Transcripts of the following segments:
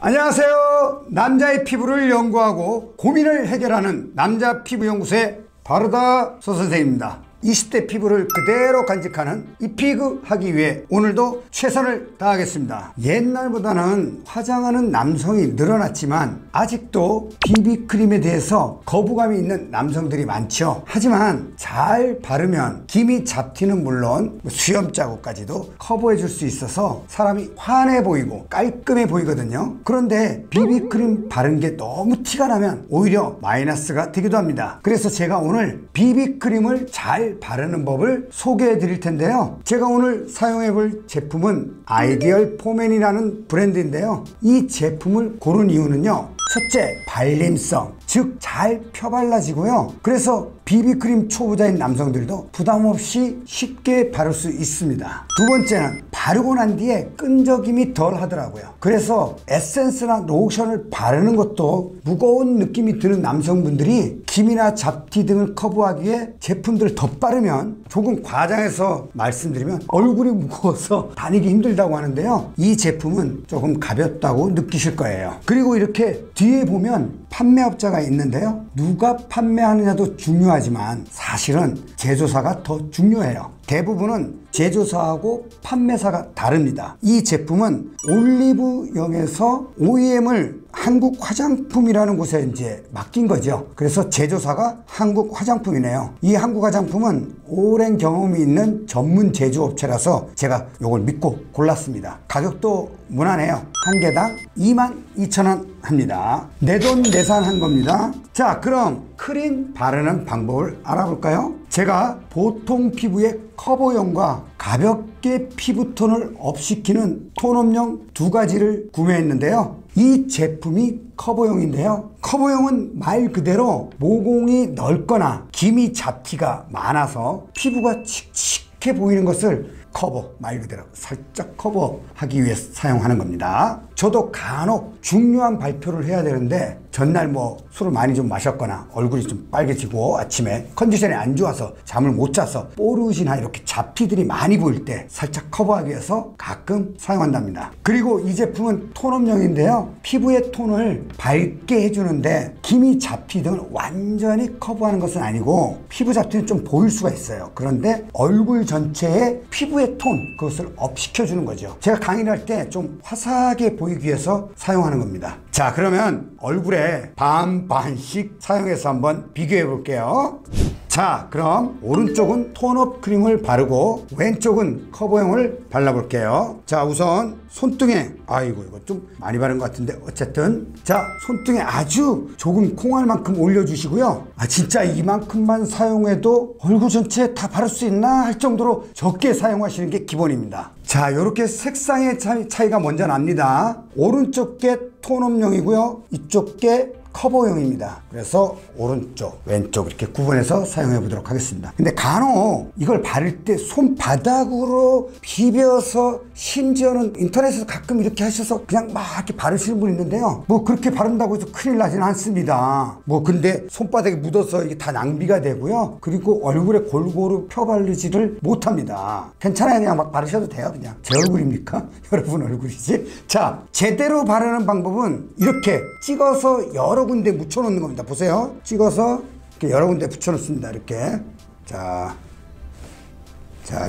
안녕하세요. 남자의 피부를 연구하고 고민을 해결하는 남자 피부연구소의 바르다 서 선생입니다. 20대 피부를 그대로 간직하는 이피그 하기 위해 오늘도 최선을 다하겠습니다. 옛날보다는 화장하는 남성이 늘어났지만 아직도 비비크림에 대해서 거부감이 있는 남성들이 많죠. 하지만 잘 바르면 기미 잡티는 물론 수염 자국까지도 커버해 줄 수 있어서 사람이 환해 보이고 깔끔해 보이거든요. 그런데 비비크림 바른 게 너무 티가 나면 오히려 마이너스가 되기도 합니다. 그래서 제가 오늘 비비크림을 잘 바르는 법을 소개해 드릴 텐데요. 제가 오늘 사용해 볼 제품은 아이디얼 포맨이라는 브랜드인데요. 이 제품을 고른 이유는요, 첫째, 발림성, 즉 잘 펴발라지고요. 그래서 비비크림 초보자인 남성들도 부담 없이 쉽게 바를 수 있습니다. 두 번째는 바르고 난 뒤에 끈적임이 덜 하더라고요. 그래서 에센스나 로션을 바르는 것도 무거운 느낌이 드는 남성분들이 기미나 잡티 등을 커버하기 위해 제품들을 덧바르면, 조금 과장해서 말씀드리면 얼굴이 무거워서 다니기 힘들다고 하는데요. 이 제품은 조금 가볍다고 느끼실 거예요. 그리고 이렇게 뒤에 보면 판매업자가 있는데요. 누가 판매하느냐도 중요하지만 사실은 제조사가 더 중요해요. 대부분은 제조사하고 판매사가 다릅니다. 이 제품은 올리브영에서 OEM을 한국 화장품이라는 곳에 이제 맡긴 거죠. 그래서 제조사가 한국 화장품이네요. 이 한국 화장품은 오랜 경험이 있는 전문 제조업체라서 제가 이걸 믿고 골랐습니다. 가격도 무난해요. 한 개당 22,000원 합니다. 내돈내산한 겁니다. 자, 그럼 크림 바르는 방법을 알아볼까요? 제가 보통 피부의 커버용과 가볍게 피부톤을 업시키는 톤업용 두 가지를 구매했는데요. 이 제품이 커버용인데요. 커버용은 말 그대로 모공이 넓거나 기미 잡티가 많아서 피부가 칙칙해 보이는 것을 커버, 말 그대로 살짝 커버하기 위해 사용하는 겁니다. 저도 간혹 중요한 발표를 해야 되는데 전날 뭐 술을 많이 좀 마셨거나 얼굴이 좀 빨개지고 아침에 컨디션이 안 좋아서 잠을 못 자서 뽀르시나 이렇게 잡티들이 많이 보일 때 살짝 커버하기 위해서 가끔 사용한답니다. 그리고 이 제품은 톤업용인데요. 피부의 톤을 밝게 해주는데 기미 잡티 등을 완전히 커버하는 것은 아니고 피부 잡티는 좀 보일 수가 있어요. 그런데 얼굴 전체의 피부의 톤, 그것을 업시켜주는 거죠. 제가 강의를 할 때 좀 화사하게 보이기 위해서 사용하는 겁니다. 자, 그러면 얼굴에 반반씩 사용해서 한번 비교해 볼게요. 자, 그럼 오른쪽은 톤업 크림을 바르고 왼쪽은 커버용을 발라볼게요. 자, 우선 손등에, 아이고 이거 좀 많이 바른 것 같은데 어쨌든, 자, 손등에 아주 조금 콩알만큼 올려주시고요. 진짜 이만큼만 사용해도 얼굴 전체에 다 바를 수 있나 할 정도로 적게 사용하시는 게 기본입니다. 자, 이렇게 색상의 차이가 먼저 납니다. 오른쪽 게 톤업용이고요, 이쪽 게 커버용입니다. 그래서 오른쪽, 왼쪽 이렇게 구분해서 사용해 보도록 하겠습니다. 근데 간혹 이걸 바를 때 손바닥으로 비벼서, 심지어는 인터넷에서 가끔 이렇게 하셔서 그냥 막 이렇게 바르시는 분 있는데요. 뭐 그렇게 바른다고 해서 큰일 나지는 않습니다. 뭐 근데 손바닥에 묻어서 이게 다 낭비가 되고요. 그리고 얼굴에 골고루 펴 바르지를 못합니다. 괜찮아요. 그냥 막 바르셔도 돼요. 그냥 제 얼굴입니까? 여러분 얼굴이지. 자, 제대로 바르는 방법은 이렇게 찍어서 여러 군데 묻혀 놓는 겁니다. 보세요. 찍어서 이렇게 여러 군데 붙여 놓습니다. 이렇게. 자,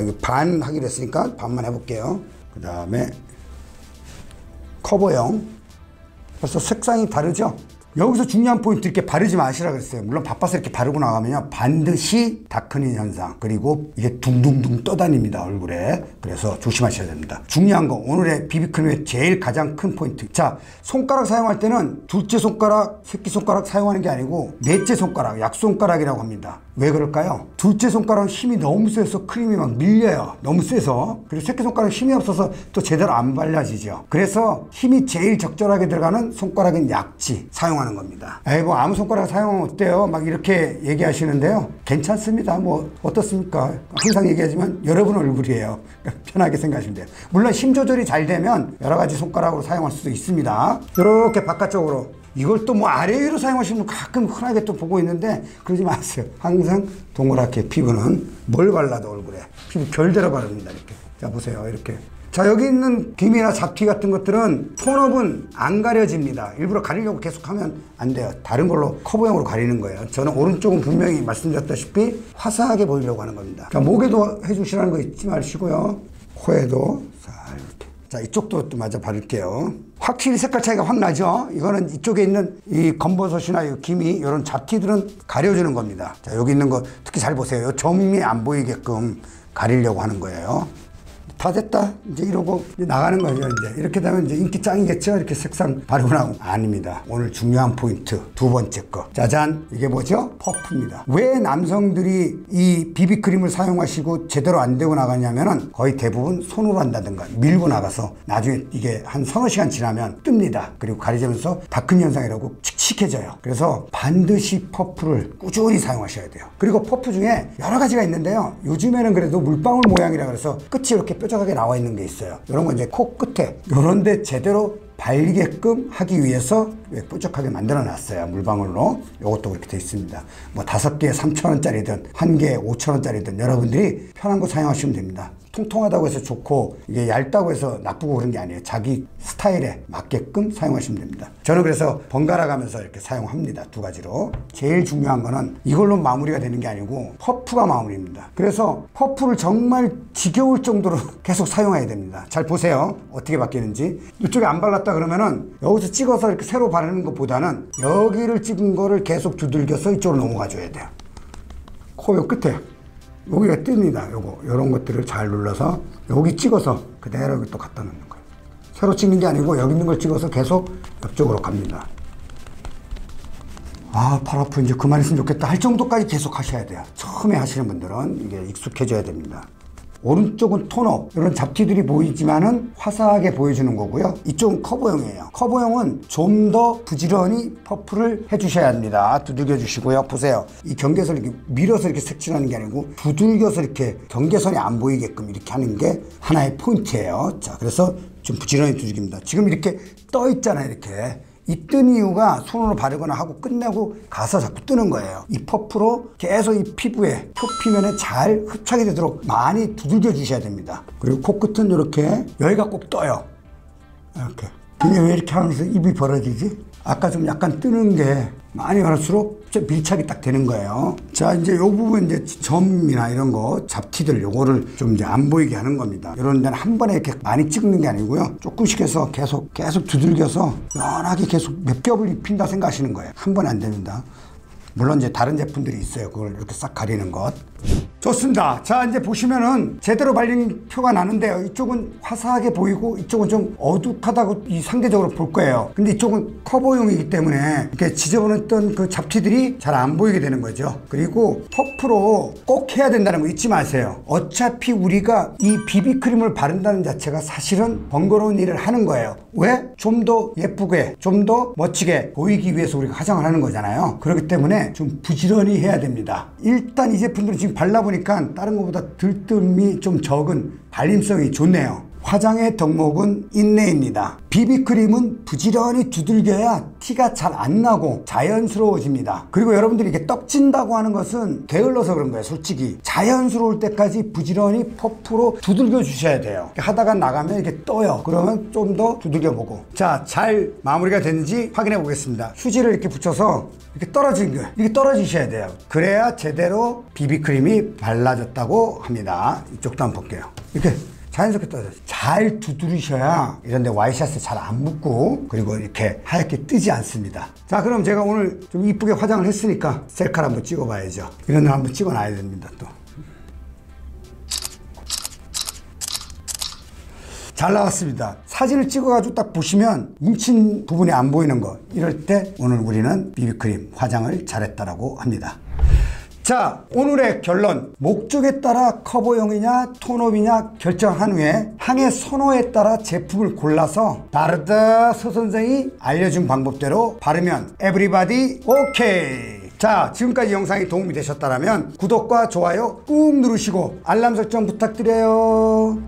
이거 반 하기로 했으니까 반만 해볼게요. 그 다음에 커버용. 벌써 색상이 다르죠? 여기서 중요한 포인트, 이렇게 바르지 마시라 그랬어요. 물론 바빠서 이렇게 바르고 나가면요, 반드시 다크닝 현상, 그리고 이게 둥둥둥 떠다닙니다, 얼굴에. 그래서 조심하셔야 됩니다. 중요한 거, 오늘의 비비크림의 제일 가장 큰 포인트. 자, 손가락 사용할 때는 둘째 손가락, 새끼손가락 사용하는 게 아니고 넷째 손가락, 약손가락이라고 합니다. 왜 그럴까요? 둘째 손가락 힘이 너무 세서 크림이 막 밀려요. 너무 세서. 그리고 새끼손가락 힘이 없어서 또 제대로 안 발라지죠. 그래서 힘이 제일 적절하게 들어가는 손가락은 약지 사용하는 겁니다. 아이고, 아무 손가락 사용하면 어때요? 막 이렇게 얘기하시는데요. 괜찮습니다. 뭐 어떻습니까? 항상 얘기하지만 여러분 얼굴이에요. 편하게 생각하시면 돼요. 물론 힘 조절이 잘 되면 여러 가지 손가락으로 사용할 수도 있습니다. 이렇게 바깥쪽으로. 이걸 또 뭐 아래 위로 사용하시는 분 가끔 흔하게 또 보고 있는데 그러지 마세요. 항상 동그랗게 피부는 뭘 발라도 얼굴에 피부 결대로 바릅니다. 이렇게. 자, 보세요. 이렇게 자, 여기 있는 김이나 잡티 같은 것들은 톤업은 안 가려집니다. 일부러 가리려고 계속 하면 안 돼요. 다른 걸로 커버형으로 가리는 거예요. 저는 오른쪽은 분명히 말씀드렸다시피 화사하게 보이려고 하는 겁니다. 자, 목에도 해주시라는 거 잊지 마시고요. 코에도 자, 이렇게. 자, 이쪽도 또 마저 바를게요. 확실히 색깔 차이가 확 나죠? 이거는 이쪽에 있는 이 검버섯이나 이 김이 이런 잡티들은 가려주는 겁니다. 자, 여기 있는 거 특히 잘 보세요. 이 점이 안 보이게끔 가리려고 하는 거예요. 다 됐다. 이제 이러고 이제 나가는 거죠. 이제 이렇게 되면 이제 인기 짱이겠죠. 이렇게 색상 바르고 나고. 아닙니다. 오늘 중요한 포인트 두 번째 거. 짜잔. 이게 뭐죠? 퍼프입니다. 왜 남성들이 이 비비크림을 사용하시고 제대로 안 되고 나가냐면은 거의 대부분 손으로 한다든가 밀고 나가서 나중에 이게 한 서너 시간 지나면 뜹니다. 그리고 가려지면서 다큰 현상이라고 칙칙해져요. 그래서 반드시 퍼프를 꾸준히 사용하셔야 돼요. 그리고 퍼프 중에 여러 가지가 있는데요. 요즘에는 그래도 물방울 모양이라 그래서 끝이 이렇게 뾰족하게 나와 있는 게 있어요. 이런 건 이제 코 끝에 이런 데 제대로 발리게끔 하기 위해서 뾰족하게 만들어 놨어요. 물방울로. 이것도 그렇게 되어 있습니다. 뭐 5개에 3,000원짜리든 1개에 5,000원짜리든 여러분들이 편한 거 사용하시면 됩니다. 통통하다고 해서 좋고 이게 얇다고 해서 나쁘고 그런 게 아니에요. 자기 스타일에 맞게끔 사용하시면 됩니다. 저는 그래서 번갈아 가면서 이렇게 사용합니다. 두 가지로. 제일 중요한 거는 이걸로 마무리가 되는 게 아니고 퍼프가 마무리입니다. 그래서 퍼프를 정말 지겨울 정도로 계속 사용해야 됩니다. 잘 보세요. 어떻게 바뀌는지. 이쪽에 안 발랐다 그러면은 여기서 찍어서 이렇게 새로 바르는 것보다는 여기를 찍은 거를 계속 두들겨서 이쪽으로 넘어가 줘야 돼요. 코 요 끝에. 여기가 뜹니다. 요거 요런 것들을 잘 눌러서 여기 찍어서 그대로 여기 또 갖다 놓는 거예요. 새로 찍는 게 아니고 여기 있는 걸 찍어서 계속 옆쪽으로 갑니다. 아, 팔 아프 이제 그만했으면 좋겠다 할 정도까지 계속 하셔야 돼요. 처음에 하시는 분들은 이게 익숙해져야 됩니다. 오른쪽은 톤업, 이런 잡티들이 보이지만은 화사하게 보여주는 거고요. 이쪽은 커버형이에요. 커버형은 좀 더 부지런히 퍼프를 해주셔야 합니다. 두들겨 주시고요. 보세요. 이 경계선을 이렇게 밀어서 이렇게 색칠하는 게 아니고 두들겨서 이렇게 경계선이 안 보이게끔 이렇게 하는 게 하나의 포인트예요. 자, 그래서 좀 부지런히 두들깁니다. 지금 이렇게 떠 있잖아요. 이렇게. 이 뜬 이유가 손으로 바르거나 하고 끝내고 가서 자꾸 뜨는 거예요. 이 퍼프로 계속 이 피부에 표피면에 잘 흡착이 되도록 많이 두들겨 주셔야 됩니다. 그리고 코끝은 이렇게 여기가 꼭 떠요. 이렇게. 근데 왜 이렇게 하면서 입이 벌어지지? 아까 좀 약간 뜨는 게 많이 갈수록 밀착이 딱 되는 거예요. 자, 이제 요 부분 이제 점이나 이런 거 잡티들 요거를 좀 이제 안 보이게 하는 겁니다. 이런 데는 한 번에 이렇게 많이 찍는 게 아니고요. 조금씩 해서 계속 두들겨서 연하게 계속 몇 겹을 입힌다 생각하시는 거예요. 한 번에 안 됩니다. 물론 이제 다른 제품들이 있어요. 그걸 이렇게 싹 가리는 것. 좋습니다. 자, 이제 보시면은 제대로 발린 표가 나는데요. 이쪽은 화사하게 보이고 이쪽은 좀 어둑하다고 상대적으로 볼 거예요. 근데 이쪽은 커버용이기 때문에 이렇게 지저분했던 그 잡티들이 잘 안 보이게 되는 거죠. 그리고 퍼프로 꼭 해야 된다는 거 잊지 마세요. 어차피 우리가 이 비비크림을 바른다는 자체가 사실은 번거로운 일을 하는 거예요. 왜? 좀 더 예쁘게, 좀 더 멋지게 보이기 위해서 우리가 화장을 하는 거잖아요. 그렇기 때문에 좀 부지런히 해야 됩니다. 일단 이 제품들은 지금 발라보니까 다른 것보다 들뜸이 좀 적은 발림성이 좋네요. 화장의 덕목은 인내입니다. 비비크림은 부지런히 두들겨야 티가 잘 안 나고 자연스러워집니다. 그리고 여러분들이 이게 떡진다고 하는 것은 게을러서 그런 거예요. 솔직히 자연스러울 때까지 부지런히 퍼프로 두들겨 주셔야 돼요. 하다가 나가면 이렇게 떠요. 그러면 좀 더 두들겨 보고. 자, 잘 마무리가 됐는지 확인해 보겠습니다. 휴지를 이렇게 붙여서 이렇게 떨어지는 거예요. 이렇게 떨어지셔야 돼요. 그래야 제대로 비비크림이 발라졌다고 합니다. 이쪽도 한번 볼게요. 이렇게 자연스럽게 떠져요. 잘 두드리셔야 이런데 와이셔츠 잘 안 묻고 그리고 이렇게 하얗게 뜨지 않습니다. 자, 그럼 제가 오늘 좀 이쁘게 화장을 했으니까 셀카를 한번 찍어 봐야죠. 이런 거 한번 찍어 놔야 됩니다. 또 잘 나왔습니다. 사진을 찍어가지고 딱 보시면 뭉친 부분이 안 보이는 거, 이럴 때 오늘 우리는 비비크림 화장을 잘했다라고 합니다. 자, 오늘의 결론. 목적에 따라 커버용이냐 톤업이냐 결정한 후에 향의 선호에 따라 제품을 골라서 바르다 서 선생이 알려준 방법대로 바르면 에브리바디 오케이. 자, 지금까지 영상이 도움이 되셨다면 구독과 좋아요 꾹 누르시고 알람 설정 부탁드려요.